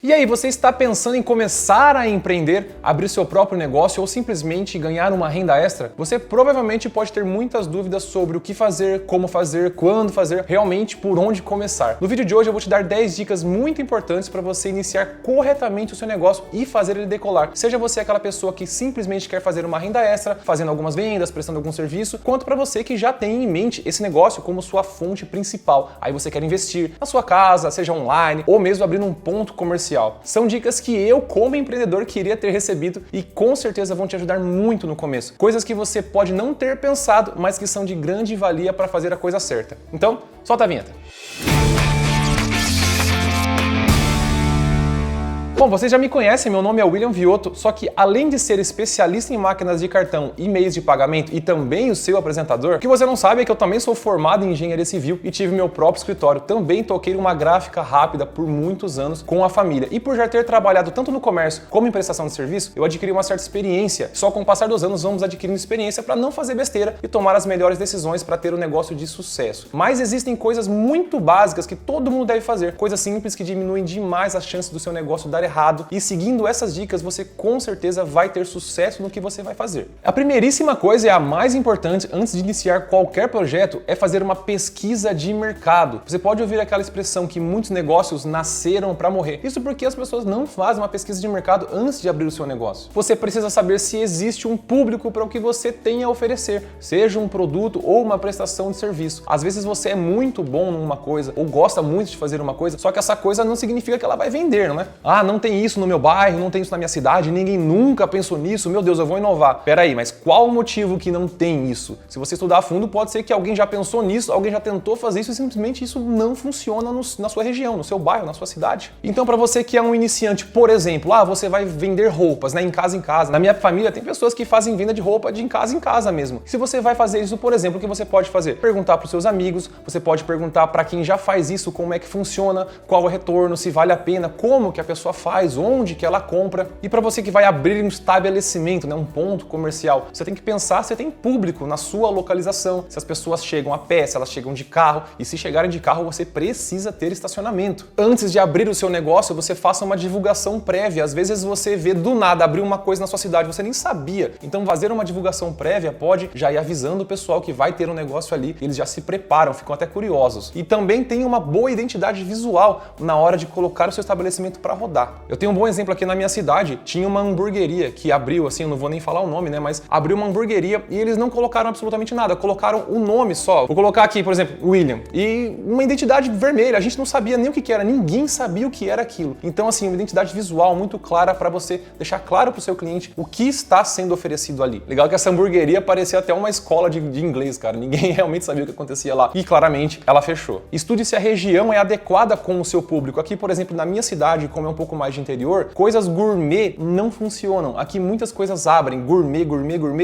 E aí, você está pensando em começar a empreender, abrir seu próprio negócio ou simplesmente ganhar uma renda extra? Você provavelmente pode ter muitas dúvidas sobre o que fazer, como fazer, quando fazer, realmente por onde começar. No vídeo de hoje eu vou te dar 10 dicas muito importantes para você iniciar corretamente o seu negócio e fazer ele decolar. Seja você aquela pessoa que simplesmente quer fazer uma renda extra, fazendo algumas vendas, prestando algum serviço, quanto para você que já tem em mente esse negócio como sua fonte principal. Aí você quer investir na sua casa, seja online ou mesmo abrindo um ponto comercial. São dicas que eu, como empreendedor, queria ter recebido e com certeza vão te ajudar muito no começo. Coisas que você pode não ter pensado, mas que são de grande valia para fazer a coisa certa. Então, solta a vinheta. Bom, vocês já me conhecem, meu nome é William Vioto, só que além de ser especialista em máquinas de cartão e meios de pagamento e também o seu apresentador, o que você não sabe é que eu também sou formado em engenharia civil e tive meu próprio escritório. Também toquei uma gráfica rápida por muitos anos com a família. E por já ter trabalhado tanto no comércio como em prestação de serviço, eu adquiri uma certa experiência. Só com o passar dos anos vamos adquirindo experiência para não fazer besteira e tomar as melhores decisões para ter um negócio de sucesso. Mas existem coisas muito básicas que todo mundo deve fazer, coisas simples que diminuem demais as chances do seu negócio dar errado, e seguindo essas dicas você com certeza vai ter sucesso no que você vai fazer. A primeiríssima coisa e a mais importante antes de iniciar qualquer projeto é fazer uma pesquisa de mercado. Você pode ouvir aquela expressão que muitos negócios nasceram para morrer. Isso porque as pessoas não fazem uma pesquisa de mercado antes de abrir o seu negócio. Você precisa saber se existe um público para o que você tem a oferecer, seja um produto ou uma prestação de serviço. Às vezes você é muito bom numa coisa ou gosta muito de fazer uma coisa, só que essa coisa não significa que ela vai vender, não é? Ah, não tem isso no meu bairro, não tem isso na minha cidade, ninguém nunca pensou nisso, meu Deus, eu vou inovar. Peraí, mas qual o motivo que não tem isso? Se você estudar a fundo, pode ser que alguém já pensou nisso, alguém já tentou fazer isso e simplesmente isso não funciona na sua região, no seu bairro, na sua cidade. Então, para você que é um iniciante, por exemplo, você vai vender roupas, né, em casa em casa. Na minha família tem pessoas que fazem venda de roupa de em casa mesmo. Se você vai fazer isso, por exemplo, o que você pode fazer? Perguntar para os seus amigos, você pode perguntar para quem já faz isso, como é que funciona, qual o retorno, se vale a pena, como que a pessoa faz, onde que ela compra. E para você que vai abrir um estabelecimento, né, um ponto comercial, você tem que pensar se tem público na sua localização, se as pessoas chegam a pé, se elas chegam de carro, e se chegarem de carro você precisa ter estacionamento. Antes de abrir o seu negócio, você faça uma divulgação prévia. Às vezes você vê do nada abrir uma coisa na sua cidade, você nem sabia. Então fazer uma divulgação prévia pode já ir avisando o pessoal que vai ter um negócio ali, eles já se preparam, ficam até curiosos. E também tem uma boa identidade visual na hora de colocar o seu estabelecimento para rodar. Eu tenho um bom exemplo aqui na minha cidade, tinha uma hamburgueria que abriu, assim, eu não vou nem falar o nome, né, mas abriu uma hamburgueria e eles não colocaram absolutamente nada, colocaram o nome só. Vou colocar aqui, por exemplo, William, e uma identidade vermelha, a gente não sabia nem o que era, ninguém sabia o que era aquilo. Então, assim, uma identidade visual muito clara para você deixar claro para o seu cliente o que está sendo oferecido ali. Legal que essa hamburgueria parecia até uma escola de inglês, cara, ninguém realmente sabia o que acontecia lá e claramente ela fechou. Estude se a região é adequada com o seu público. Aqui, por exemplo, na minha cidade, como é um pouco mais de interior, coisas gourmet não funcionam. Aqui muitas coisas abrem, gourmet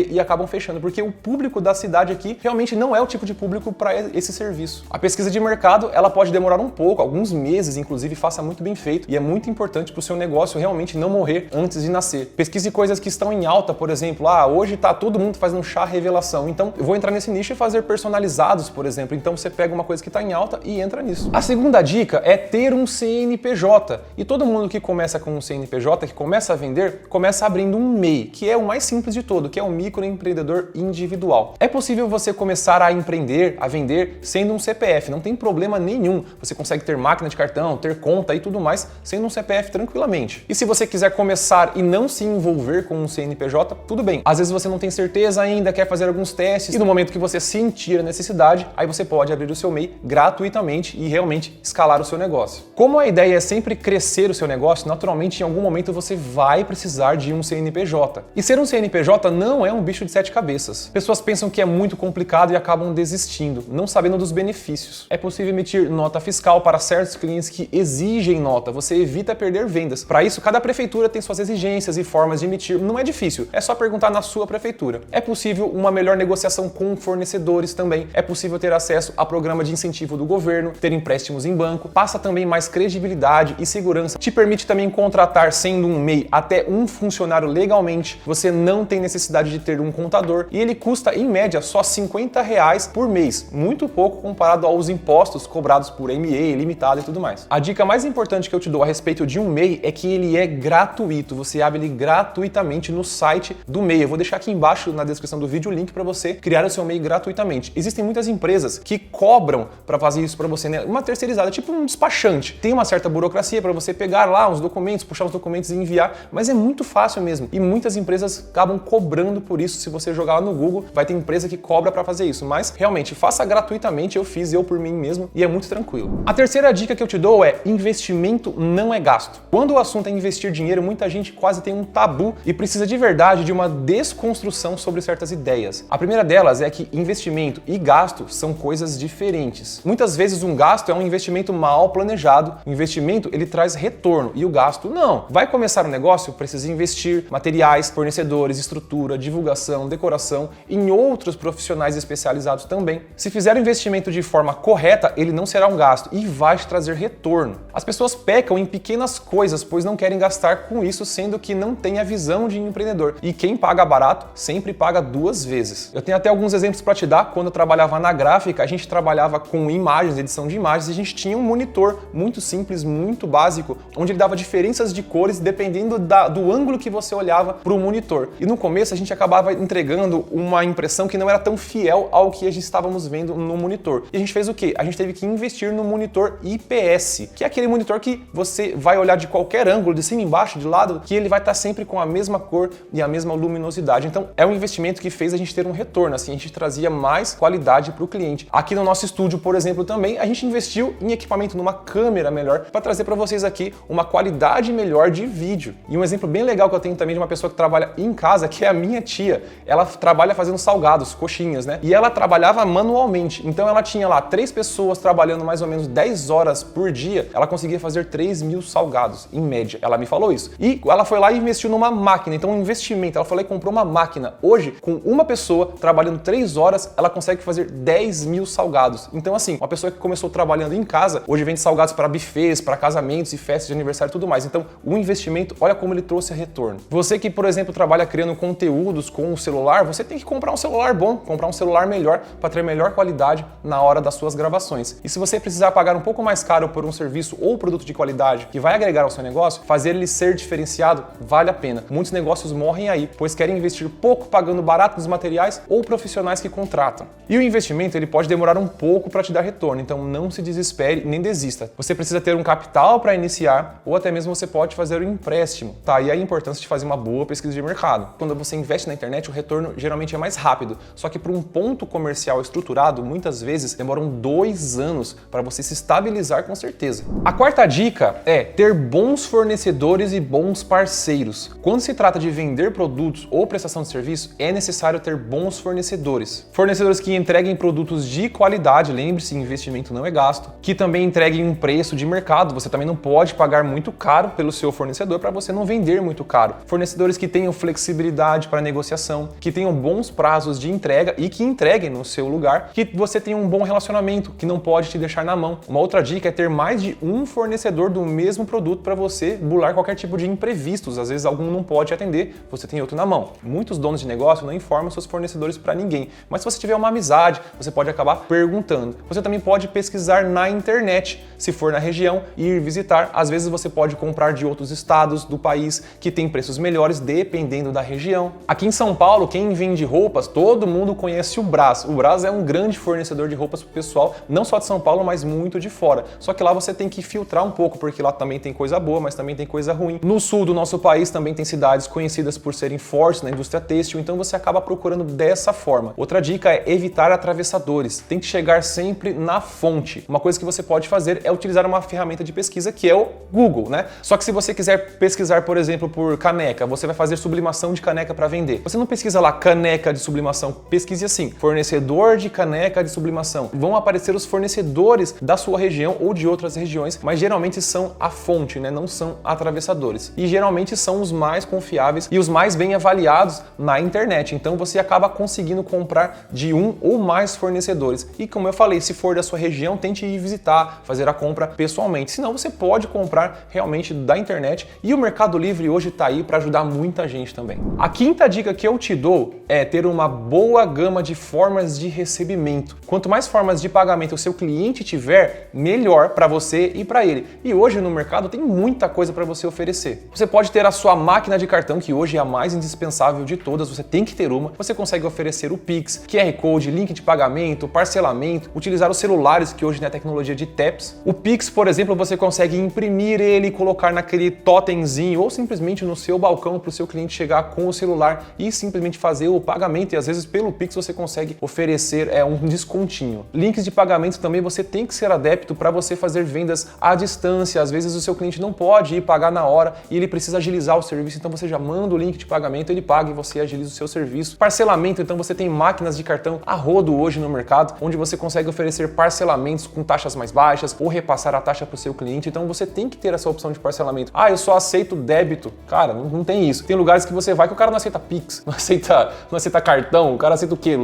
e acabam fechando, porque o público da cidade aqui realmente não é o tipo de público para esse serviço. A pesquisa de mercado, ela pode demorar um pouco, alguns meses, inclusive, faça muito bem feito, e é muito importante para o seu negócio realmente não morrer antes de nascer. Pesquise coisas que estão em alta, por exemplo, hoje tá todo mundo fazendo chá revelação, então eu vou entrar nesse nicho e fazer personalizados, por exemplo. Então você pega uma coisa que está em alta e entra nisso. A segunda dica é ter um CNPJ, e todo mundo que começa com um CNPJ, que começa a vender, começa abrindo um MEI, que é o mais simples de todo, que é um microempreendedor individual. É possível você começar a empreender, a vender, sendo um CPF, não tem problema nenhum. Você consegue ter máquina de cartão, ter conta e tudo mais, sendo um CPF tranquilamente. E se você quiser começar e não se envolver com um CNPJ, tudo bem. Às vezes você não tem certeza ainda, quer fazer alguns testes, e no momento que você sentir a necessidade, aí você pode abrir o seu MEI gratuitamente e realmente escalar o seu negócio. Como a ideia é sempre crescer o seu negócio, naturalmente em algum momento você vai precisar de um CNPJ. E ser um CNPJ não é um bicho de 7 cabeças. Pessoas pensam que é muito complicado e acabam desistindo, não sabendo dos benefícios. É possível emitir nota fiscal para certos clientes que exigem nota, você evita perder vendas. Para isso, cada prefeitura tem suas exigências e formas de emitir, não é difícil, é só perguntar na sua prefeitura. É possível uma melhor negociação com fornecedores também, é possível ter acesso a programa de incentivo do governo, ter empréstimos em banco, passa também mais credibilidade e segurança, te permite permite também contratar, sendo um MEI, até um funcionário legalmente. Você não tem necessidade de ter um contador e ele custa, em média, só R$50 por mês. Muito pouco comparado aos impostos cobrados por MEI, limitado e tudo mais. A dica mais importante que eu te dou a respeito de um MEI é que ele é gratuito. Você abre ele gratuitamente no site do MEI. Eu vou deixar aqui embaixo na descrição do vídeo o link para você criar o seu MEI gratuitamente. Existem muitas empresas que cobram para fazer isso para você, né? Uma terceirizada, tipo um despachante. Tem uma certa burocracia para você pegar lá uns documentos, puxar os documentos e enviar, mas é muito fácil mesmo. E muitas empresas acabam cobrando por isso. Se você jogar lá no Google, vai ter empresa que cobra para fazer isso. Mas realmente, faça gratuitamente. Eu fiz por mim mesmo e é muito tranquilo. A terceira dica que eu te dou é: investimento não é gasto. Quando o assunto é investir dinheiro, muita gente quase tem um tabu e precisa de verdade de uma desconstrução sobre certas ideias. A primeira delas é que investimento e gasto são coisas diferentes. Muitas vezes um gasto é um investimento mal planejado. O investimento, ele traz retorno e o gasto não. Vai começar um negócio, precisa investir materiais, fornecedores, estrutura, divulgação, decoração, em outros profissionais especializados também. Se fizer o investimento de forma correta, ele não será um gasto e vai te trazer retorno. As pessoas pecam em pequenas coisas, pois não querem gastar com isso, sendo que não tem a visão de empreendedor. E quem paga barato sempre paga duas vezes. Eu tenho até alguns exemplos para te dar. Quando eu trabalhava na gráfica, a gente trabalhava com imagens, edição de imagens, e a gente tinha um monitor muito simples, muito básico, onde ele dava diferenças de cores dependendo do ângulo que você olhava para o monitor. E no começo a gente acabava entregando uma impressão que não era tão fiel ao que a gente estávamos vendo no monitor. E a gente fez o quê? A gente teve que investir no monitor IPS, que é aquele monitor que você vai olhar de qualquer ângulo, de cima, embaixo, de lado, que ele vai estar sempre com a mesma cor e a mesma luminosidade. Então é um investimento que fez a gente ter um retorno, assim, a gente trazia mais qualidade para o cliente. Aqui no nosso estúdio, por exemplo, também a gente investiu em equipamento, numa câmera melhor, para trazer para vocês aqui uma qualidade melhor de vídeo. E um exemplo bem legal que eu tenho também de uma pessoa que trabalha em casa, que é a minha tia. Ela trabalha fazendo salgados, coxinhas, né? E ela trabalhava manualmente. Então ela tinha lá 3 pessoas trabalhando mais ou menos 10 horas por dia. Ela conseguia fazer 3.000 salgados, em média. Ela me falou isso. E ela foi lá e investiu numa máquina. Então um investimento. Ela falou e comprou uma máquina. Hoje, com uma pessoa trabalhando 3 horas, ela consegue fazer 10.000 salgados. Então assim, uma pessoa que começou trabalhando em casa, hoje vende salgados para buffets, para casamentos e festas de aniversário e tudo mais. Então o investimento, olha como ele trouxe retorno. Você que, por exemplo, trabalha criando conteúdos com o celular, você tem que comprar um celular bom, comprar um celular melhor para ter melhor qualidade na hora das suas gravações. E se você precisar pagar um pouco mais caro por um serviço ou produto de qualidade que vai agregar ao seu negócio, fazer ele ser diferenciado vale a pena. Muitos negócios morrem aí, pois querem investir pouco pagando barato nos materiais ou profissionais que contratam. E o investimento, ele pode demorar um pouco para te dar retorno, então não se desespere nem desista. Você precisa ter um capital para iniciar ou até mesmo você pode fazer um empréstimo, tá? E aí a importância de fazer uma boa pesquisa de mercado. Quando você investe na internet, o retorno geralmente é mais rápido, só que para um ponto comercial estruturado, muitas vezes demoram 2 anos para você se estabilizar com certeza. A quarta dica é ter bons fornecedores e bons parceiros. Quando se trata de vender produtos ou prestação de serviço, é necessário ter bons fornecedores. Fornecedores que entreguem produtos de qualidade, lembre-se, investimento não é gasto, que também entreguem um preço de mercado. Você também não pode pagar muito caro pelo seu fornecedor para você não vender muito caro. Fornecedores que tenham flexibilidade para negociação, que tenham bons prazos de entrega e que entreguem no seu lugar, que você tenha um bom relacionamento, que não pode te deixar na mão. Uma outra dica é ter mais de um fornecedor do mesmo produto para você bular qualquer tipo de imprevistos. Às vezes algum não pode atender, você tem outro na mão. Muitos donos de negócio não informam seus fornecedores para ninguém, mas se você tiver uma amizade, você pode acabar perguntando. Você também pode pesquisar na internet, se for na região, e ir visitar. Às vezes você pode comprar de outros estados do país que tem preços melhores dependendo da região. Aqui em São Paulo, quem vende roupas, todo mundo conhece o Brás. O Brás é um grande fornecedor de roupas para o pessoal, não só de São Paulo, mas muito de fora. Só que lá você tem que filtrar um pouco, porque lá também tem coisa boa, mas também tem coisa ruim. No sul do nosso país também tem cidades conhecidas por serem fortes na indústria têxtil, então você acaba procurando dessa forma. Outra dica é evitar atravessadores. Tem que chegar sempre na fonte. Uma coisa que você pode fazer é utilizar uma ferramenta de pesquisa que é o Google, né? Só que se você quiser pesquisar, por exemplo, por caneca, você vai fazer sublimação de caneca para vender. Você não pesquisa lá caneca de sublimação, pesquise assim, fornecedor de caneca de sublimação. Vão aparecer os fornecedores da sua região ou de outras regiões, mas geralmente são a fonte, né? Não são atravessadores. E geralmente são os mais confiáveis e os mais bem avaliados na internet. Então você acaba conseguindo comprar de um ou mais fornecedores. E como eu falei, se for da sua região, tente ir visitar, fazer a compra pessoalmente. Senão você pode comprar realmente da internet, e o Mercado Livre hoje está aí para ajudar muita gente também. A quinta dica que eu te dou é ter uma boa gama de formas de recebimento. Quanto mais formas de pagamento o seu cliente tiver, melhor para você e para ele. E hoje no mercado tem muita coisa para você oferecer. Você pode ter a sua máquina de cartão, que hoje é a mais indispensável de todas, você tem que ter uma. Você consegue oferecer o Pix, QR Code, link de pagamento, parcelamento, utilizar os celulares, que hoje tem a tecnologia de taps. O Pix, por exemplo, você consegue imprimir ele e colocar naquele totemzinho ou simplesmente no seu balcão para o seu cliente chegar com o celular e simplesmente fazer o pagamento, e às vezes pelo Pix você consegue oferecer um descontinho. Links de pagamento também você tem que ser adepto para você fazer vendas à distância. Às vezes o seu cliente não pode ir pagar na hora e ele precisa agilizar o serviço, então você já manda o link de pagamento, ele paga e você agiliza o seu serviço. Parcelamento, então você tem máquinas de cartão a rodo hoje no mercado, onde você consegue oferecer parcelamentos com taxas mais baixas ou repassar a taxa para o seu cliente, então você tem que ter essa opção de parcelamento. Ah, eu só aceito débito. Cara, não tem isso. Tem lugares que você vai que o cara não aceita Pix, não aceita cartão, o cara aceita o quê?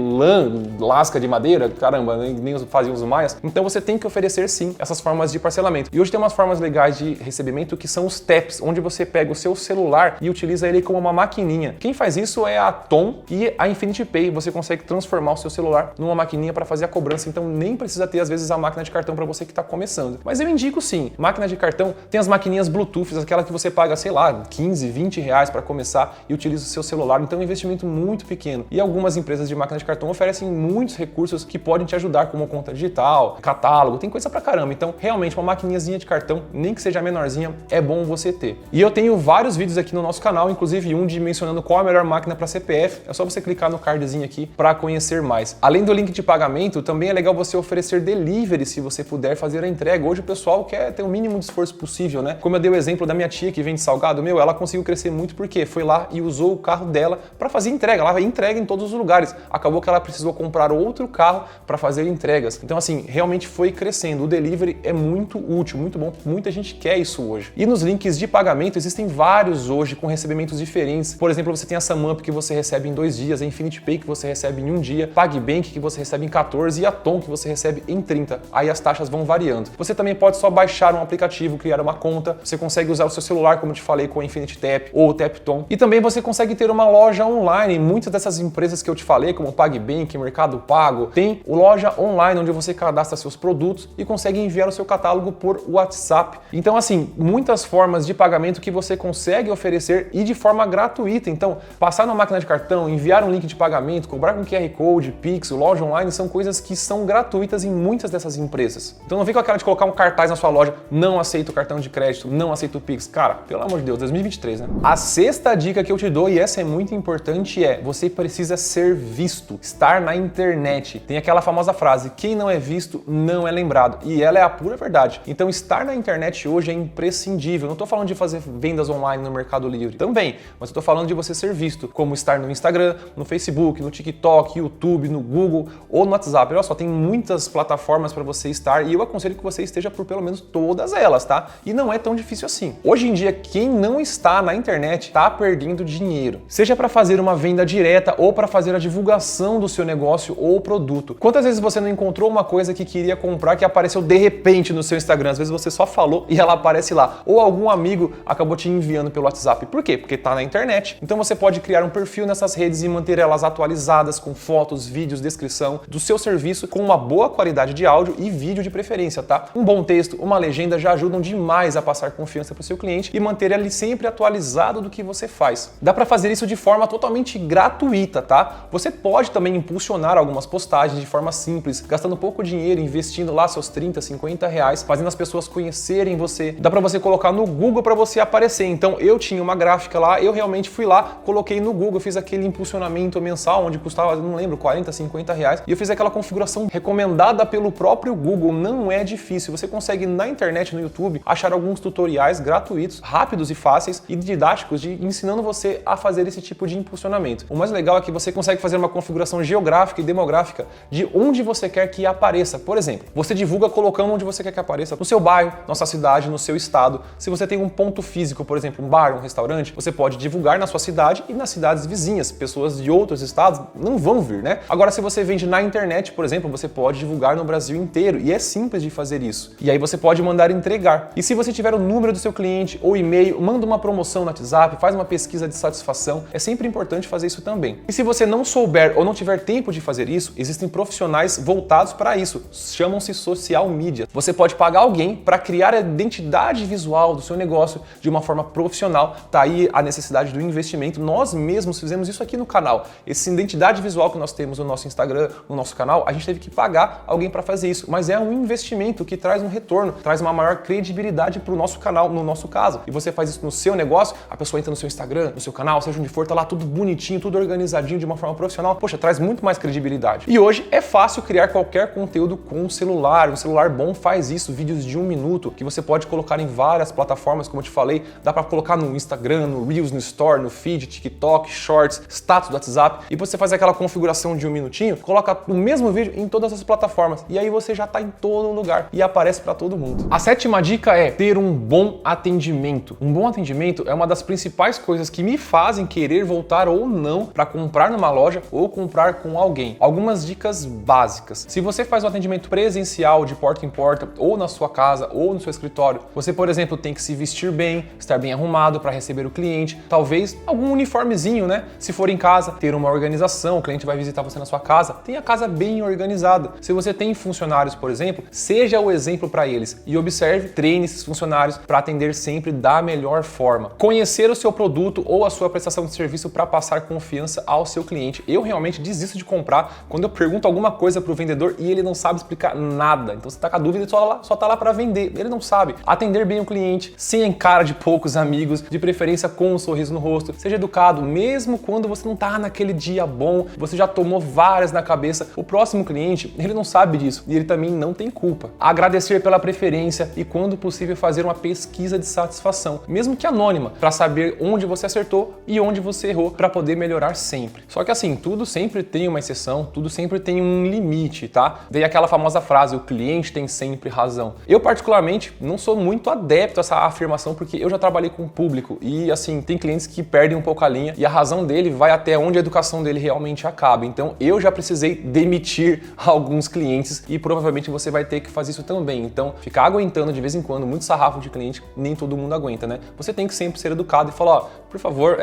Lasca de madeira? Caramba, nem faziam os maias. Então você tem que oferecer sim essas formas de parcelamento. E hoje tem umas formas legais de recebimento que são os taps, onde você pega o seu celular e utiliza ele como uma maquininha. Quem faz isso é a Tom e a Infinity Pay. Você consegue transformar o seu celular numa maquininha para fazer a cobrança, então nem precisa ter às vezes a máquina de cartão para você que está começando. Mas eu indico sim, máquina de cartão, tem as maquininhas Bluetooth, aquela que você paga, sei lá, 15, 20 reais para começar e utiliza o seu celular, então é um investimento muito pequeno. E algumas empresas de máquina de cartão oferecem muitos recursos que podem te ajudar, como conta digital, catálogo, tem coisa pra caramba. Então, realmente, uma maquininhazinha de cartão, nem que seja menorzinha, é bom você ter. E eu tenho vários vídeos aqui no nosso canal, inclusive um de mencionando qual a melhor máquina para CPF. É só você clicar no cardzinho aqui para conhecer mais. Além do link de pagamento, também é legal você oferecer delivery, se você puder fazer a entrega. Hoje o pessoal quer ter o mínimo de esforço possível, né? Como eu dei o exemplo da minha tia que vende salgado, ela conseguiu crescer muito porque foi lá e usou o carro dela para fazer entrega. Ela entrega em todos os lugares. Acabou que ela precisou comprar outro carro para fazer entregas. Então, assim, realmente foi crescendo. O delivery é muito útil, muito bom. Muita gente quer isso hoje. E nos links de pagamento, existem vários hoje com recebimentos diferentes. Por exemplo, você tem a SumUp que você recebe em 2 dias, a Infinity Pay que você recebe em 1 dia, PagBank que você recebe em 14 e a Tom que você recebe em 30. Aí as taxas vão variando. Você também pode só baixar um aplicativo, criar uma conta. Você consegue usar o seu celular, como eu te falei, com a Infinity Tap ou o Tap Tom. E também você consegue ter uma loja online. Muitas dessas empresas que eu te falei, como o PagBank, Mercado Pago, tem loja online onde você cadastra seus produtos e consegue enviar o seu catálogo por WhatsApp. Então, assim, muitas formas de pagamento que você consegue oferecer e de forma gratuita. Então, passar na máquina de cartão, enviar um link de pagamento, cobrar com QR Code, Pix, loja online, são coisas que são gratuitas em muitas dessas empresas. Então não vem com aquela de colocar um cartaz na sua loja, não aceito cartão de crédito, não aceito Pix. Cara, pelo amor de Deus, 2023, né? A sexta dica que eu te dou, e essa é muito importante, é você precisa ser visto, estar na internet. Tem aquela famosa frase, quem não é visto não é lembrado, e ela é a pura verdade. Então estar na internet hoje é imprescindível. Não estou falando de fazer vendas online no Mercado Livre, também, mas estou falando de você ser visto, como estar no Instagram, no Facebook, no TikTok, YouTube, no Google ou no WhatsApp. Olha só, tem muitas plataformas para você estar e eu aconselho que você esteja por pelo menos todas elas, tá? E não é tão difícil assim. Hoje em dia, quem não está na internet está perdendo dinheiro. Seja para fazer uma venda direta ou para fazer a divulgação do seu negócio ou produto. Quantas vezes você não encontrou uma coisa que queria comprar que apareceu de repente no seu Instagram? Às vezes você só falou e ela aparece lá. Ou algum amigo acabou te enviando pelo WhatsApp. Por quê? Porque está na internet. Então você pode criar um perfil nessas redes e manter elas atualizadas com fotos, vídeos, descrição do seu serviço com uma boa qualidade de áudio e vídeo de preferência, tá? Um bom texto, uma legenda já ajudam demais a passar confiança para o seu cliente e manter ele sempre atualizado do que você faz. Dá para fazer isso de forma totalmente gratuita, tá? Você pode também impulsionar algumas postagens de forma simples, gastando pouco dinheiro, investindo lá seus 30, 50 reais, fazendo as pessoas conhecerem você. Dá para você colocar no Google para você aparecer. Então eu tinha uma gráfica lá, eu realmente fui lá, coloquei no Google, fiz aquele impulsionamento mensal onde custava, não lembro, 40, 50 reais e eu fiz aquela configuração recomendada pelo próprio Google. Não é difícil, você consegue na internet, no YouTube, achar alguns tutoriais gratuitos, rápidos e fáceis e didáticos ensinando você a fazer esse tipo de impulsionamento. O mais legal é que você consegue fazer uma configuração geográfica e demográfica de onde você quer que apareça. Por exemplo, você divulga colocando onde você quer que apareça, no seu bairro, na sua cidade, no seu estado. Se você tem um ponto físico, por exemplo, um bar, um restaurante, você pode divulgar na sua cidade e nas cidades vizinhas. Pessoas de outros estados não vão vir, né? Agora, se você vende na internet, por exemplo, você pode divulgar no Brasil inteiro e é simples de fazer isso. E aí você pode mandar entregar. E se você tiver o número do seu cliente ou e-mail, manda uma promoção no WhatsApp, faz uma pesquisa de satisfação. É sempre importante fazer isso também. E se você não souber ou não tiver tempo de fazer isso, existem profissionais voltados para isso. Chamam-se social media. Você pode pagar alguém para criar a identidade visual do seu negócio de uma forma profissional. Tá aí a necessidade do investimento. Nós mesmos fizemos isso aqui no canal. Essa identidade visual que nós temos no nosso Instagram, no nosso canal, a gente teve que pagar alguém para fazer isso. Mas é um investimento que traz um retorno, traz uma maior credibilidade para o nosso canal, no nosso caso. E você faz isso no seu negócio, a pessoa entra no seu Instagram, no seu canal, seja onde for, tá lá tudo bonitinho, tudo organizadinho de uma forma profissional. Poxa, traz muito mais credibilidade. E hoje é fácil criar qualquer conteúdo com um celular. Um celular bom faz isso, vídeos de 1 minuto, que você pode colocar em várias plataformas, como eu te falei, dá para colocar no Instagram, no Reels, no Store, no Feed, TikTok, Shorts, status do WhatsApp, e você faz aquela configuração de 1 minutinho, coloca o mesmo vídeo em todas as plataformas, e aí você já tá em todo lugar e aparece para todo mundo. A 7ª dica é ter um bom atendimento. Um bom atendimento é uma das principais coisas que me fazem querer voltar ou não para comprar numa loja ou comprar com alguém. Algumas dicas básicas. Se você faz um atendimento presencial de porta em porta, ou na sua casa, ou no seu escritório, você, por exemplo, tem que se vestir bem, estar bem arrumado para receber o cliente, talvez algum uniformezinho, né? Se for em casa, ter uma organização, o cliente vai visitar você na sua casa, tenha a casa bem organizada. Se você tem funcionários, por exemplo, seja o exemplo para eles e observe, treine esses funcionários para atender sempre da melhor forma. Conhecer o seu produto ou a sua prestação de serviço para passar confiança ao seu cliente. Eu realmente desisto de comprar quando eu pergunto alguma coisa para o vendedor e ele não sabe explicar nada. Então você tá com a dúvida e só tá lá para vender. Ele não sabe. Atender bem o cliente, sem cara de poucos amigos, de preferência com um sorriso no rosto. Seja educado, mesmo quando você não tá naquele dia bom, você já tomou várias na cabeça. O próximo cliente, ele não sabe disso e ele também não tem culpa. Agradecer pela preferência e, quando possível, fazer uma pesquisa de satisfação, mesmo que anônima, para saber onde você acertou e onde você errou, para poder melhorar sempre. Só que assim, tudo sempre tem uma exceção, tudo sempre tem um limite, tá? Daí aquela famosa frase, o cliente tem sempre razão. Eu, particularmente, não sou muito adepto a essa afirmação, porque eu já trabalhei com o público e, assim, tem clientes que perdem um pouco a linha e a razão dele vai até onde a educação dele realmente acaba. Então, eu já precisei demitir alguns clientes e provavelmente você vai ter que fazer isso também. Então, ficar aguentando de vez em quando muito sarrafo de cliente, nem todo mundo aguenta, né? Você tem que sempre ser educado e falar, ó, por favor,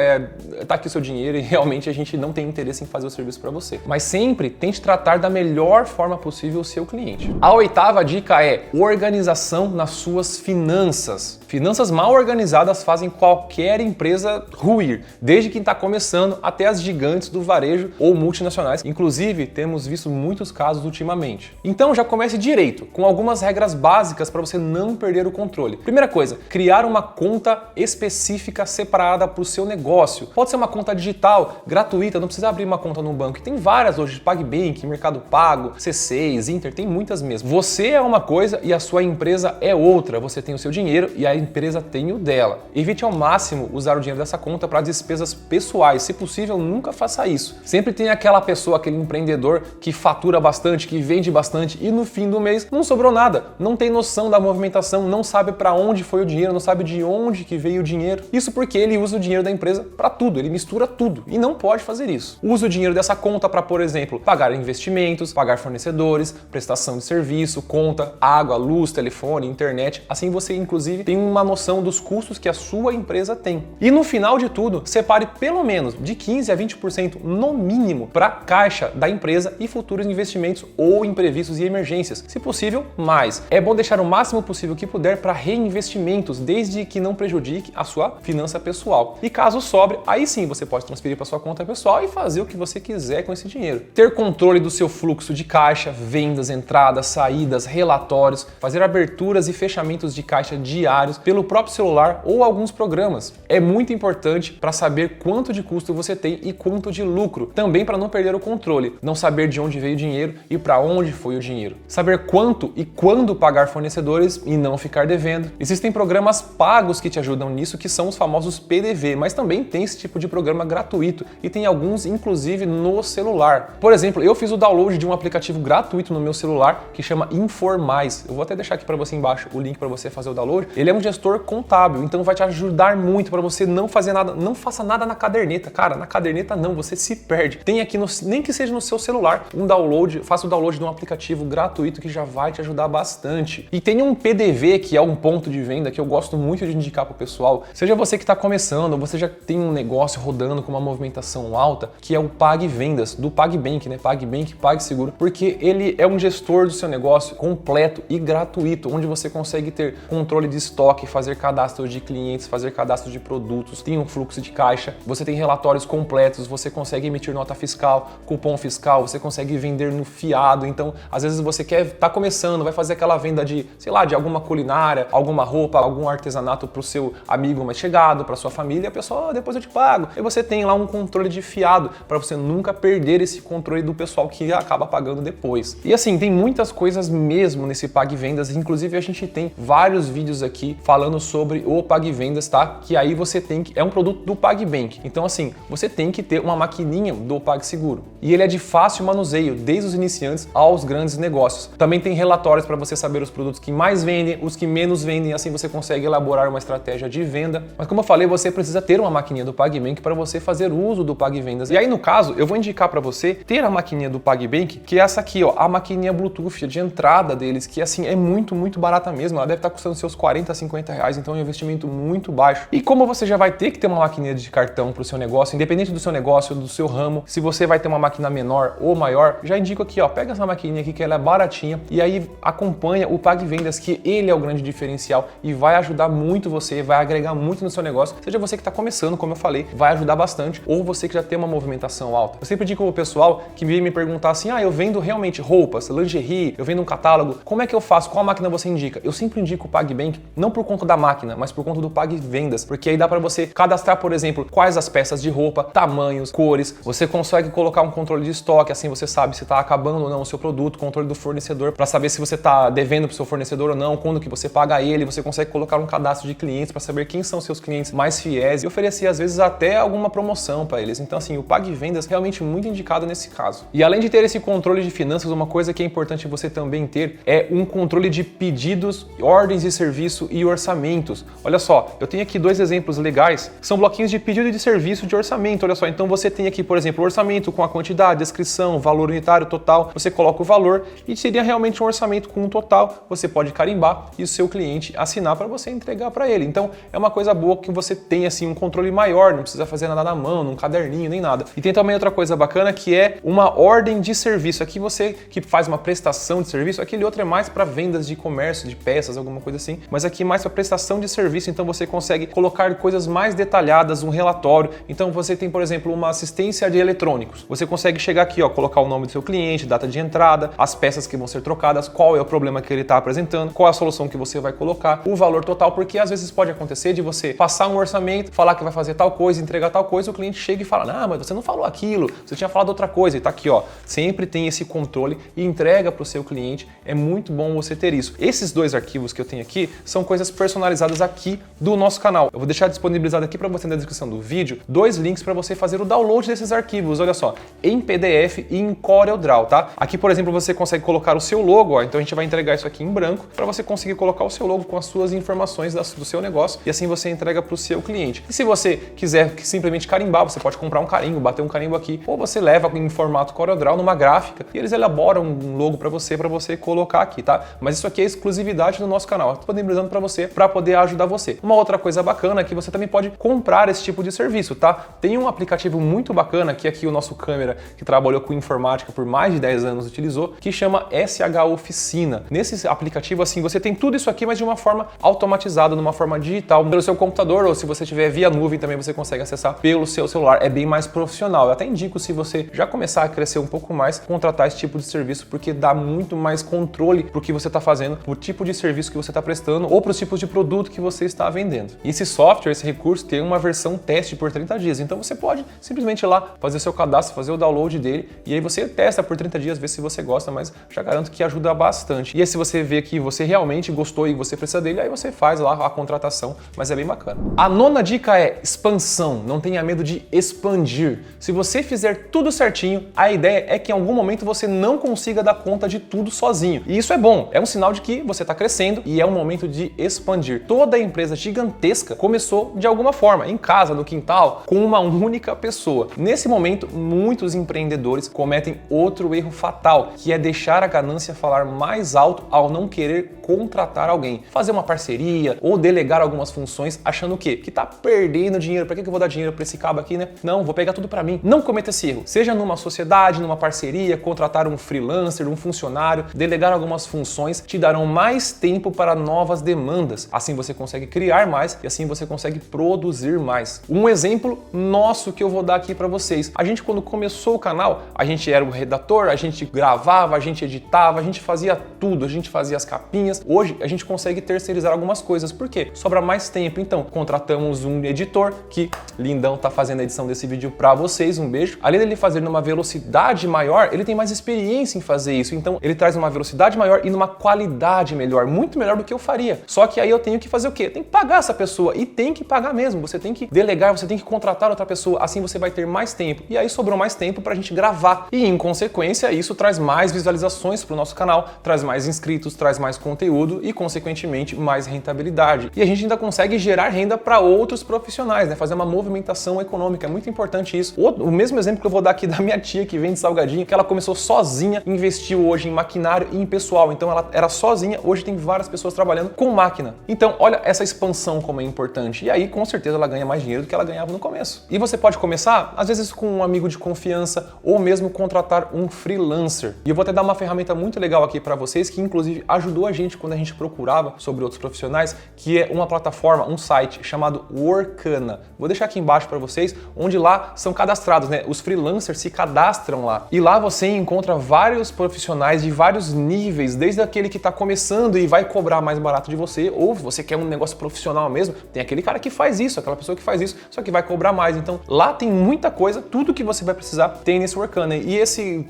tá aqui o seu dinheiro e realmente a gente não tem interesse em fazer o serviço para você. Mas sempre tente tratar da melhor forma possível o seu cliente. A 8ª dica é organização nas suas finanças. Finanças mal organizadas fazem qualquer empresa ruir, desde quem está começando até as gigantes do varejo ou multinacionais. Inclusive, temos visto muitos casos ultimamente. Então já comece direito, com algumas regras básicas para você não perder o controle. Primeira coisa, criar uma conta específica separada para o seu negócio. Pode ser uma conta digital, gratuita, não precisa abrir uma conta no banco. E tem várias hoje, PagBank, Mercado Pago, C6, Inter, tem muitas mesmo. Você é uma coisa e a sua empresa é outra. Você tem o seu dinheiro e a empresa tem o dela. Evite ao máximo usar o dinheiro dessa conta para despesas pessoais. Se possível, nunca faça isso. Sempre tem aquela pessoa, aquele empreendedor que fatura bastante, que vende bastante e no fim do mês não sobrou nada. Não tem noção da movimentação, não sabe para onde foi o dinheiro, não sabe de onde que veio o dinheiro. Isso porque ele usa o dinheiro da empresa para tudo, ele mistura tudo e não pode fazer isso. Usa o dinheiro dessa conta para, por exemplo, pagar investimentos, pagar fornecedores, prestação de serviço, conta, água, luz, telefone, internet. Assim você, inclusive, tem uma noção dos custos que a sua empresa tem. E no final de tudo, separe pelo menos de 15 a 20% no mínimo para caixa da empresa e futuros investimentos ou imprevistos e emergências. Se possível, mais. É bom deixar o máximo possível que puder para reinvestimentos, desde que não prejudique a sua finança pessoal. E caso sobre, aí sim você pode transferir para sua conta pessoal e fazer o que você quiser com esse dinheiro. Ter controle do seu fluxo de caixa, vendas, entradas, saídas, relatórios, fazer aberturas e fechamentos de caixa diários pelo próprio celular ou alguns programas. É muito importante para saber quanto de custo você tem e quanto de lucro. Também para não perder o controle, não saber de onde veio o dinheiro e para onde foi o dinheiro. Saber quanto e quando pagar fornecedores e não ficar devendo. Existem programas pagos que te ajudam nisso, que são os famosos PDV, mas também tem esse tipo de programa gratuito e tem alguns inclusive no celular. Por exemplo, eu fiz o download de um aplicativo gratuito no meu celular que chama Informais. Eu vou até deixar aqui para você embaixo o link para você fazer o download. Ele é um gestor contábil, então vai te ajudar muito para você não fazer nada, não faça nada na caderneta. Cara, na caderneta não, você se perde. Tem aqui, nem que seja no seu celular, um download, faça o download de um aplicativo gratuito que já vai te ajudar bastante. E tem um PDV que é um ponto de venda que eu gosto muito de indicar para o pessoal, seja você que está começando, ou você já tem um negócio rodando com uma movimentação alta, que é o PagVendas, do PagBank, né? PagBank, PagSeguro, porque ele é um gestor do seu negócio completo e gratuito, onde você consegue ter controle de estoque, fazer cadastro de clientes, fazer cadastro de produtos, tem um fluxo de caixa, você tem relatórios completos, você consegue emitir nota fiscal, cupom fiscal, você consegue vender no fiado. Então, às vezes você tá começando, vai fazer aquela venda de, sei lá, de alguma culinária, alguma roupa, algum artesanato para o seu amigo mais chegado, para sua família, a pessoa, depois eu te pago. E você tem lá um controle de fiado para você nunca perder esse controle do pessoal que acaba pagando depois. E assim, tem muitas coisas mesmo nesse PagVendas, inclusive a gente tem vários vídeos aqui falando sobre o PagVendas, tá? Que aí você tem que, é um produto do PagBank. Então assim, você tem que ter uma maquininha do PagSeguro. E ele é de fácil manuseio, desde os iniciantes aos grandes negócios. Também tem relatórios para você saber os produtos que mais vendem, os que menos vendem, assim você consegue elaborar uma estratégia de venda. Mas como eu falei, você precisa ter uma maquininha do PagBank para você fazer uso do PagVendas. E aí no caso, eu vou indicar para você ter a maquininha do PagBank, que é essa aqui, ó, a maquininha Bluetooth de entrada deles, que assim é muito barata mesmo. Ela deve estar custando seus 40 a 50 reais, então é um investimento muito baixo. E como você já vai ter que ter uma maquininha de cartão para o seu negócio, independente do seu negócio, do seu ramo, se você vai ter uma máquina menor ou maior, já indico aqui, ó, pega essa maquininha aqui que ela é baratinha e aí acompanha o PagVendas, que ele é o grande diferencial e vai ajudar muito você, vai agregar muito no seu negócio, seja você que está começando, como eu falei, vai ajudar bastante, ou você que já tem uma movimentação alta. Eu sempre digo ao pessoal que vem me perguntar assim, eu vendo realmente roupas, lingerie, eu vendo um catálogo, como é que eu faço? Qual máquina você indica? Eu sempre indico o PagBank, não por conta da máquina, mas por conta do PagVendas, porque aí dá para você cadastrar, por exemplo, quais as peças de roupa, tamanhos, cores, você consegue colocar um controle de estoque, assim você sabe se está acabando ou não o seu produto, controle do fornecedor, para saber se você está devendo para o seu fornecedor ou não, quando que você paga ele, você consegue colocar um cadastro de clientes para saber quem são seus clientes mais fiéis e oferecer às vezes até alguma promoção para eles. Então assim, o PagVendas é realmente muito indicado nesse caso. E além de ter esse controle de finanças, uma coisa que é importante você também ter é um controle de pedidos, ordens de serviço e orçamentos. Olha só, eu tenho aqui dois exemplos legais, que são bloquinhos de pedido de serviço de orçamento. Olha só, então você tem aqui, por exemplo, o orçamento com a quantidade, descrição, valor unitário total, você coloca o valor e seria realmente um orçamento com um total, você pode carimbar e o seu cliente assinar para você entregar para ele. Então é uma coisa boa que você tem assim um controle maior, não precisa fazer nada na mão, num caderninho, nem nada. E tem também outra coisa bacana que é uma ordem de serviço. Aqui você que faz uma prestação de serviço, aquele outro é mais para vendas de comércio, de peças, alguma coisa assim, mas aqui mais para prestação de serviço, então você consegue colocar coisas mais detalhadas, um relatório. Então você tem, por exemplo, uma assistência de eletrônicos. Você consegue chegar aqui, ó, colocar o nome do seu cliente, data de entrada, as peças que vão ser trocadas, qual é o problema que ele está apresentando, qual é a solução que você vai colocar, o valor total, porque às vezes pode acontecer de você passar um orçamento, falar que vai fazer tal coisa, entregar tal coisa, o cliente chega e fala, mas você não falou aquilo, você tinha falado outra coisa, e tá aqui, ó, sempre tem esse controle e entrega para o seu cliente, é muito bom você ter isso. Esses dois arquivos que eu tenho aqui são coisas personalizadas aqui do nosso canal. Eu vou deixar disponibilizado aqui para você na descrição do vídeo, dois links para você fazer o download desses arquivos, olha só, em PDF e em CorelDRAW, tá? Aqui, por exemplo, você consegue colocar o seu logo, ó, então a gente vai entregar isso aqui em branco para você conseguir colocar o seu logo com as suas informações do seu negócio e assim você entrega para o seu cliente. E se você quiser simplesmente carimbar, você pode comprar um carimbo, bater um carimbo aqui, ou você leva em formato CorelDRAW numa gráfica e eles elaboram um logo para você colocar aqui, tá? Mas isso aqui é exclusividade do nosso canal, disponibilizando para você, para poder ajudar você. Uma outra coisa bacana é que você também pode comprar esse tipo de serviço, tá? Tem um aplicativo muito bacana que aqui o nosso câmera, que trabalhou com informática por mais de 10 anos, utilizou, que chama SH Oficina. Nesse aplicativo, assim, você tem tudo isso aqui, mas de uma forma automatizada, de uma forma digital, pelo seu computador, ou se você tiver via nuvem, também você consegue acessar pelo seu celular. É bem mais profissional. Eu até indico, se você já começar a crescer um pouco mais, contratar esse tipo de serviço, porque dá muito mais controle pro que você está fazendo, pro tipo de serviço que você está prestando, ou para os tipos de produto que você está vendendo. E esse software, esse recurso, tem uma versão teste por 30 dias. Então você pode simplesmente ir lá, fazer seu cadastro, fazer o download dele, e aí você testa por 30 dias, vê se você gosta, mas já garanto que ajuda bastante. E aí se você vê que você realmente gostou e você precisa dele, aí você faz lá a contratação, mas é bem bacana. A nona dica é expansão. Não tenha medo de expandir. Se você fizer tudo certinho, a ideia é que em algum momento você não consiga dar conta de tudo sozinho. E isso é bom, é um sinal de que você está crescendo e é um momento de expandir. Toda empresa gigantesca começou de alguma forma, em casa, no quintal, com uma única pessoa. Nesse momento, muitos empreendedores cometem outro erro fatal, que é deixar a ganância falar mais alto ao não querer contratar alguém. alguém, fazer uma parceria ou delegar algumas funções achando o quê? Que tá perdendo dinheiro. Pra que eu vou dar dinheiro pra esse cabo aqui, né? Não, vou pegar tudo pra mim. Não cometa esse erro. Seja numa sociedade, numa parceria, contratar um freelancer, um funcionário, delegar algumas funções te darão mais tempo para novas demandas. Assim você consegue criar mais e assim você consegue produzir mais. Um exemplo nosso que eu vou dar aqui para vocês. A gente, quando começou o canal, a gente era o redator, a gente gravava, a gente editava, a gente fazia tudo, a gente fazia as capinhas. Hoje a gente consegue terceirizar algumas coisas. Por quê? Sobra mais tempo. Então, contratamos um editor que, lindão, tá fazendo a edição desse vídeo para vocês. Um beijo. Além dele fazer numa velocidade maior, ele tem mais experiência em fazer isso. Então, ele traz uma velocidade maior e numa qualidade melhor, muito melhor do que eu faria. Só que aí eu tenho que fazer o quê? Tem que pagar essa pessoa e tem que pagar mesmo. Você tem que delegar, você tem que contratar outra pessoa. Assim você vai ter mais tempo. E aí sobrou mais tempo pra gente gravar. E em consequência, isso traz mais visualizações pro nosso canal, traz mais inscritos, traz mais conteúdo e consequentemente mais rentabilidade. E a gente ainda consegue gerar renda para outros profissionais, né? Fazer uma movimentação econômica. É muito importante isso. O mesmo exemplo que eu vou dar aqui da minha tia que vende salgadinho, que ela começou sozinha, investiu hoje em maquinário e em pessoal. Então ela era sozinha, hoje tem várias pessoas trabalhando com máquina. Então olha essa expansão como é importante. E aí com certeza ela ganha mais dinheiro do que ela ganhava no começo. E você pode começar, às vezes, com um amigo de confiança ou mesmo contratar um freelancer. E eu vou até dar uma ferramenta muito legal aqui para vocês, que inclusive ajudou a gente quando a gente procurava sobre outros profissionais, que é uma plataforma, um site chamado Workana. Vou deixar aqui embaixo para vocês, onde lá são cadastrados, né? Os freelancers se cadastram lá. E lá você encontra vários profissionais de vários níveis, desde aquele que está começando e vai cobrar mais barato de você, ou você quer um negócio profissional mesmo, tem aquele cara que faz isso, aquela pessoa que faz isso, só que vai cobrar mais. Então lá tem muita coisa, tudo que você vai precisar tem nesse Workana. E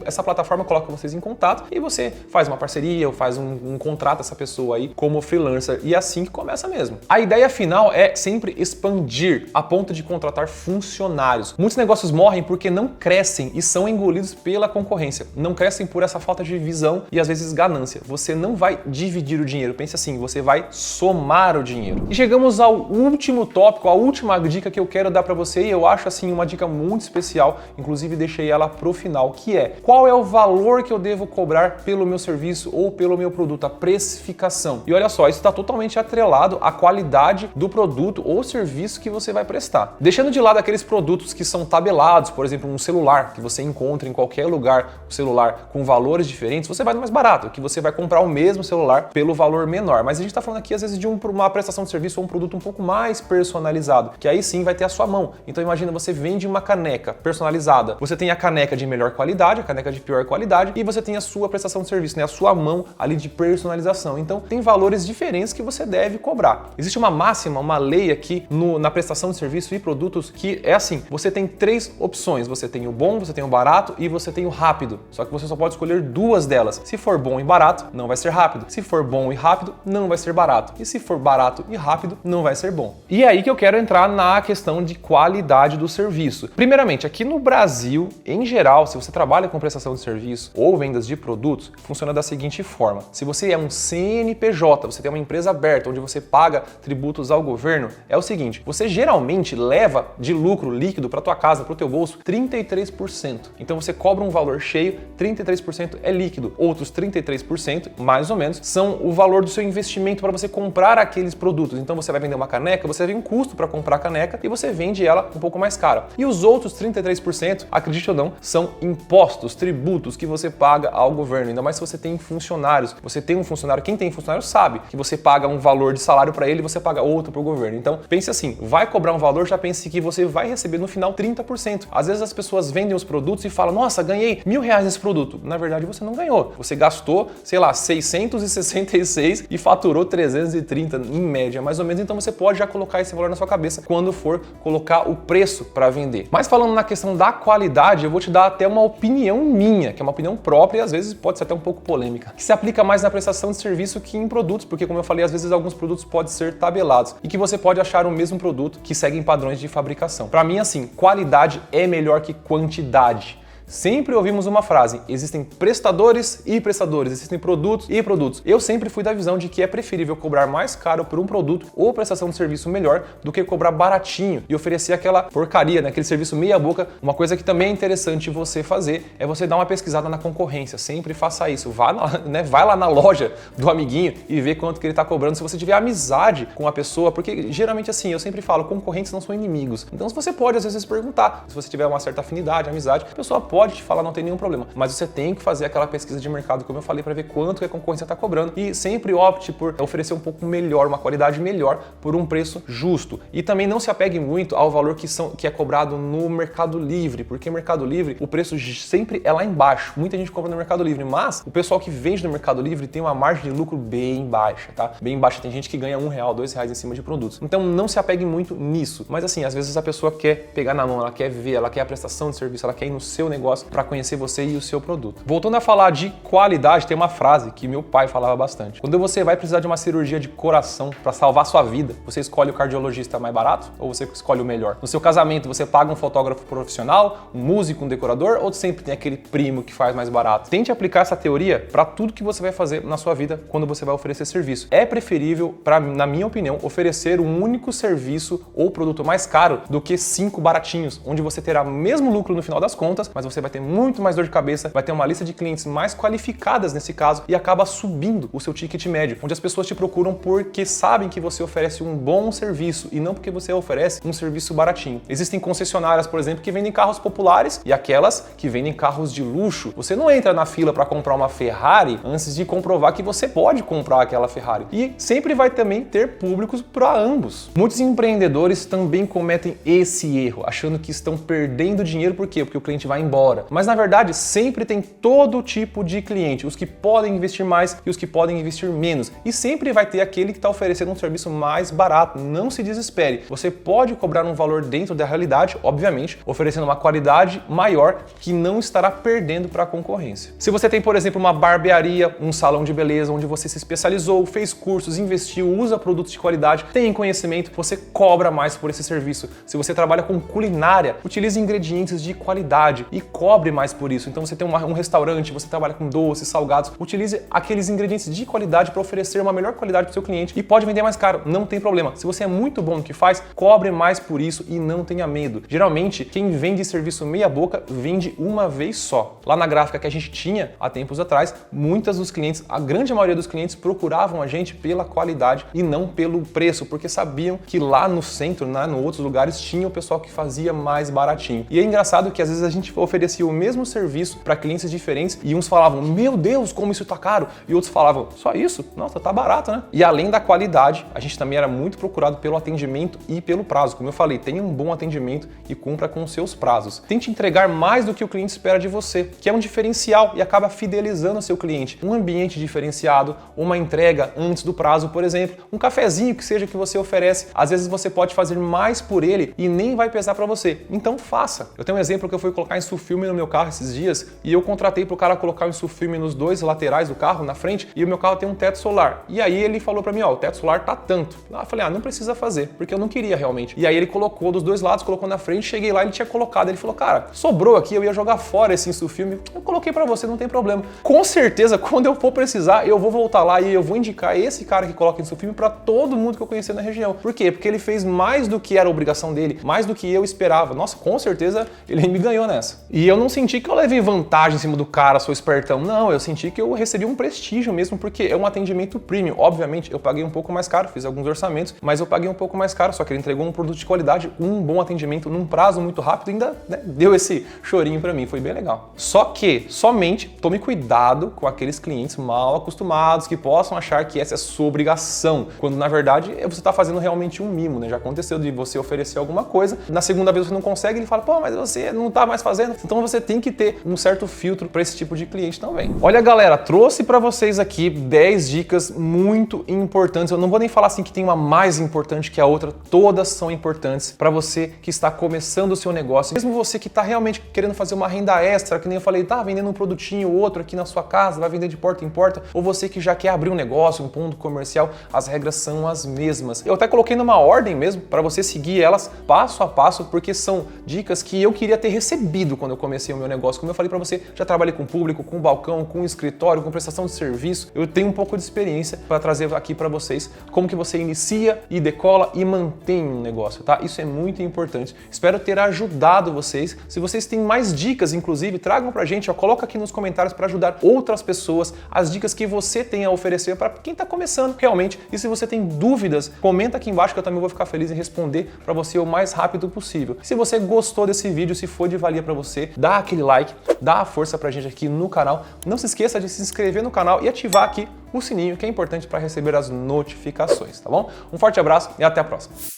essa plataforma coloca vocês em contato e você faz uma parceria ou faz um contrato essa pessoa aí como freelancer. E é assim que começa mesmo. A ideia final é sempre expandir a ponto de contratar funcionários. Muitos negócios morrem porque não crescem e são engolidos pela concorrência. Não crescem por essa falta de visão e às vezes ganância. Você não vai dividir o dinheiro. Pense assim, você vai somar o dinheiro. E chegamos ao último tópico, a última dica que eu quero dar para você, e eu acho assim uma dica muito especial, inclusive deixei ela pro final, que é: qual é o valor que eu devo cobrar pelo meu serviço ou pelo meu produto, a precificação. E olha só, isso está totalmente atrelado à qualidade do produto ou serviço que você vai prestar. Deixando de lado aqueles produtos que são tabelados, por exemplo, um celular que você encontra em qualquer lugar, um celular com valores diferentes, você vai no mais barato, que você vai comprar o mesmo celular pelo valor menor. Mas a gente está falando aqui às vezes de uma prestação de serviço ou um produto um pouco mais personalizado, que aí sim vai ter a sua mão. Então imagina, você vende uma caneca personalizada. Você tem a caneca de melhor qualidade, a caneca de pior qualidade, e você tem a sua prestação de serviço, né? A sua mão ali de personalização. Então tem valores diferentes que você deve cobrar. Existe uma máxima, uma lei aqui na prestação de serviço e produtos que é assim: você tem 3 opções. Você tem o bom, você tem o barato e você tem o rápido. Só que você só pode escolher 2 delas. Se for bom e barato, não vai ser rápido. Se for bom e rápido, não vai ser barato. E se for barato e rápido, não vai ser bom. E é aí que eu quero entrar na questão de qualidade do serviço. Primeiramente, aqui no Brasil, em geral, se você trabalha com prestação de serviço ou vendas de produtos, funciona da seguinte forma: se você é um CNPJ, você tem uma empresa aberta onde você paga tributos ao governo, é o seguinte: você geralmente leva de lucro líquido para tua casa, para o teu bolso, 33%. Então você cobra um valor cheio, 33% é líquido. Outros 33%, mais ou menos, são o valor do seu investimento para você comprar aqueles produtos. Então você vai vender uma caneca, você tem um custo para comprar a caneca e você vende ela um pouco mais cara. E os outros 33%, acredite ou não, são impostos, tributos que você paga ao governo. Ainda mais se você tem funcionários. Você tem um funcionário, quem tem funcionário sabe que você paga um valor de salário para ele e você paga outro para o governo. Então pense assim, vai cobrar um valor, já pense que você vai receber no final 30%. Às vezes as pessoas vendem os produtos e falam: nossa, ganhei R$1.000 nesse produto. Na verdade você não ganhou. Você gastou, sei lá, 666 e faturou 330 em média, mais ou menos. Então você pode já colocar esse valor na sua cabeça quando for colocar o preço para vender. Mas falando na questão da qualidade, eu vou te dar até uma opinião minha, que é uma opinião própria e às vezes pode ser até um pouco polêmica, que se aplica mais na prestação de serviço que em produtos, porque como eu falei, às vezes alguns produtos podem ser tabelados e que você pode achar o mesmo produto que seguem padrões de fabricação. Para mim, assim, qualidade é melhor que quantidade. Sempre ouvimos uma frase: existem prestadores e prestadores, existem produtos e produtos. Eu sempre fui da visão de que é preferível cobrar mais caro por um produto ou prestação de serviço melhor do que cobrar baratinho e oferecer aquela porcaria, né? Aquele serviço meia boca. Uma coisa que também é interessante você fazer é você dar uma pesquisada na concorrência. Sempre faça isso. Vai lá na loja do amiguinho e vê quanto que ele está cobrando. Se você tiver amizade com a pessoa, porque geralmente assim, eu sempre falo, concorrentes não são inimigos. Então você pode às vezes perguntar. Se você tiver uma certa afinidade, amizade, a pessoa pode te falar, não tem nenhum problema. Mas você tem que fazer aquela pesquisa de mercado, como eu falei, para ver quanto que a concorrência está cobrando e sempre opte por oferecer um pouco melhor, uma qualidade melhor por um preço justo. E também não se apegue muito ao valor que é cobrado no Mercado Livre, porque no Mercado Livre o preço sempre é lá embaixo. Muita gente compra no Mercado Livre, mas o pessoal que vende no Mercado Livre tem uma margem de lucro bem baixa, tá? Bem baixa. Tem gente que ganha R$1, R$2 em cima de produtos. Então não se apegue muito nisso. Mas assim, às vezes a pessoa quer pegar na mão, ela quer ver, ela quer a prestação de serviço, ela quer ir no seu negócio para conhecer você e o seu produto. Voltando a falar de qualidade, tem uma frase que meu pai falava bastante. Quando você vai precisar de uma cirurgia de coração para salvar sua vida, você escolhe o cardiologista mais barato ou você escolhe o melhor? No seu casamento, você paga um fotógrafo profissional, um músico, um decorador ou sempre tem aquele primo que faz mais barato? Tente aplicar essa teoria para tudo que você vai fazer na sua vida quando você vai oferecer serviço. É preferível, na minha opinião, oferecer um único serviço ou produto mais caro do que 5 baratinhos, onde você terá mesmo lucro no final das contas, mas você vai ter muito mais dor de cabeça, vai ter uma lista de clientes mais qualificadas nesse caso e acaba subindo o seu ticket médio, onde as pessoas te procuram porque sabem que você oferece um bom serviço e não porque você oferece um serviço baratinho. Existem concessionárias, por exemplo, que vendem carros populares e aquelas que vendem carros de luxo. Você não entra na fila para comprar uma Ferrari antes de comprovar que você pode comprar aquela Ferrari. E sempre vai também ter públicos para ambos. Muitos empreendedores também cometem esse erro, achando que estão perdendo dinheiro. Por quê? Porque o cliente vai embora. Mas na verdade, sempre tem todo tipo de cliente, os que podem investir mais e os que podem investir menos. E sempre vai ter aquele que está oferecendo um serviço mais barato. Não se desespere. Você pode cobrar um valor dentro da realidade, obviamente, oferecendo uma qualidade maior que não estará perdendo para a concorrência. Se você tem, por exemplo, uma barbearia, um salão de beleza onde você se especializou, fez cursos, investiu, usa produtos de qualidade, tem conhecimento, você cobra mais por esse serviço. Se você trabalha com culinária, utilize ingredientes de qualidade e cobre mais por isso. Então você tem um restaurante, você trabalha com doces, salgados, utilize aqueles ingredientes de qualidade para oferecer uma melhor qualidade para o seu cliente e pode vender mais caro, não tem problema. Se você é muito bom no que faz, cobre mais por isso e não tenha medo. Geralmente, quem vende serviço meia boca, vende uma vez só. Lá na gráfica que a gente tinha há tempos atrás, muitas dos clientes, a grande maioria dos clientes procuravam a gente pela qualidade e não pelo preço, porque sabiam que lá no centro, em outros lugares, tinha o pessoal que fazia mais baratinho. E é engraçado que às vezes a gente oferecia o mesmo serviço para clientes diferentes e uns falavam, meu Deus, como isso tá caro, e outros falavam, só isso? Nossa, tá barato, né? E além da qualidade, a gente também era muito procurado pelo atendimento e pelo prazo. Como eu falei, tenha um bom atendimento e cumpra com os seus prazos. Tente entregar mais do que o cliente espera de você, que é um diferencial e acaba fidelizando o seu cliente. Um ambiente diferenciado, uma entrega antes do prazo, por exemplo, um cafezinho que seja que você oferece, às vezes você pode fazer mais por ele e nem vai pesar para você. Então faça. Eu tenho um exemplo que eu fui colocar insufilme no meu carro esses dias e eu contratei para o cara colocar o insufilme nos dois laterais do carro, na frente, e o meu carro tem um teto solar. E aí ele falou para mim, ó, o teto solar tá tanto. Eu falei, não precisa fazer, porque eu não queria realmente. E aí ele colocou dos dois lados, colocou na frente, cheguei lá, ele tinha colocado. Ele falou, cara, sobrou aqui, eu ia jogar fora esse insufilme. Eu coloquei para você, não tem problema. Com certeza, quando eu for precisar, eu vou voltar lá e eu vou indicar esse cara que coloca insufilme para todo mundo que eu conhecer na região. Por quê? Porque ele fez mais do que era obrigação dele, mais do que eu esperava. Nossa, com certeza ele me ganhou nessa. E eu não senti que eu levei vantagem em cima do cara, sou espertão. Não, eu senti que eu recebi um prestígio mesmo, porque é um atendimento premium. Obviamente, eu paguei um pouco mais caro, fiz alguns orçamentos, mas eu paguei um pouco mais caro, só que ele entregou um produto de qualidade, um bom atendimento, num prazo muito rápido, ainda deu esse chorinho pra mim, foi bem legal. Só que, somente, tome cuidado com aqueles clientes mal acostumados, que possam achar que essa é sua obrigação, quando na verdade você tá fazendo realmente um mimo, né? Já aconteceu de você oferecer alguma coisa, na segunda vez você não consegue, ele fala, pô, mas você não tá mais fazendo. Então você tem que ter um certo filtro para esse tipo de cliente também. Olha, galera, trouxe para vocês aqui 10 dicas muito importantes. Eu não vou nem falar assim que tem uma mais importante que a outra, todas são importantes para você que está começando o seu negócio. Mesmo você que está realmente querendo fazer uma renda extra, que nem eu falei, tá vendendo um produtinho ou outro aqui na sua casa, vai vender de porta em porta, ou você que já quer abrir um negócio, um ponto comercial, as regras são as mesmas. Eu até coloquei numa ordem mesmo para você seguir elas passo a passo, porque são dicas que eu queria ter recebido quando eu comecei o meu negócio. Como eu falei para você, já trabalhei com público, com balcão, com escritório, com prestação de serviço. Eu tenho um pouco de experiência para trazer aqui para vocês como que você inicia e decola e mantém um negócio, tá? Isso é muito importante. Espero ter ajudado vocês. Se vocês têm mais dicas, inclusive, tragam pra gente, ó, coloca aqui nos comentários para ajudar outras pessoas, as dicas que você tem a oferecer para quem está começando realmente. E se você tem dúvidas, comenta aqui embaixo que eu também vou ficar feliz em responder para você o mais rápido possível. Se você gostou desse vídeo, se for de valia para você, dá aquele like, dá a força pra gente aqui no canal. Não se esqueça de se inscrever no canal e ativar aqui o sininho, que é importante para receber as notificações, tá bom? Um forte abraço e até a próxima.